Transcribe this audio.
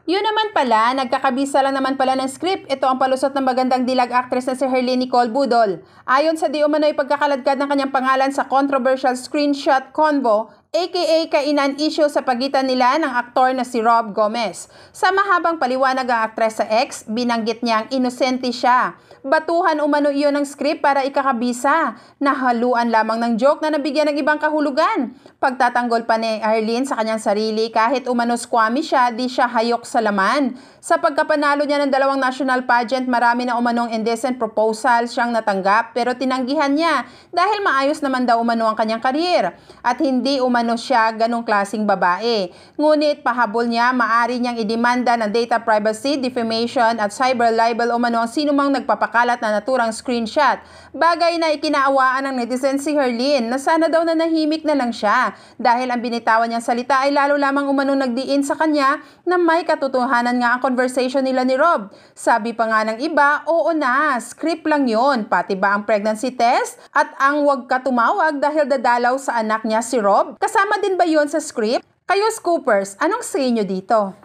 Yun naman pala, nagkakabisa lang naman pala ng script. Ito ang palusot ng magandang dilag actress na si Herlyn Nicole Budol. Ayon sa di umano'y pagkakaladkad ng kanyang pangalan sa controversial screenshot convo, aka kainan issue sa pagitan nila ng aktor na si Rob Gomez. Sa mahabang paliwanag ang aktres sa X, binanggit niyang inosente siya. Batuhan umano iyon ng script para ikakabisa. Nahaluan lamang ng joke na nabigyan ng ibang kahulugan. Pagtatanggol pa ni Herlyn sa kanyang sarili kahit umano squammy siya, di siya hayok sa laman. Sa pagkapanalo niya ng 2 national pageant, marami na umanong indecent proposal siyang natanggap pero tinanggihan niya dahil maayos naman daw umano ang kanyang career at hindi umano siya ganong klaseng babae. Ngunit pahabol niya, maari niyang idemanda ng data privacy, defamation at cyber libel umano ang sinumang nagpapakalat na naturang screenshot. Bagay na ikinaawaan ng netizen si Herlyn na sana daw nanahimik na lang siya dahil ang binitawan niyang salita ay lalo lamang umano nagdiin sa kanya na may katotohanan nga ang conversation nila ni Rob. Sabi pa nga ng iba, oo na, script lang yon, pati ba ang pregnancy test at ang wag ka tumawag dahil dadalaw sa anak niya si Rob? Kasama din ba yon sa script? Kayo Scoopers, anong say nyo dito?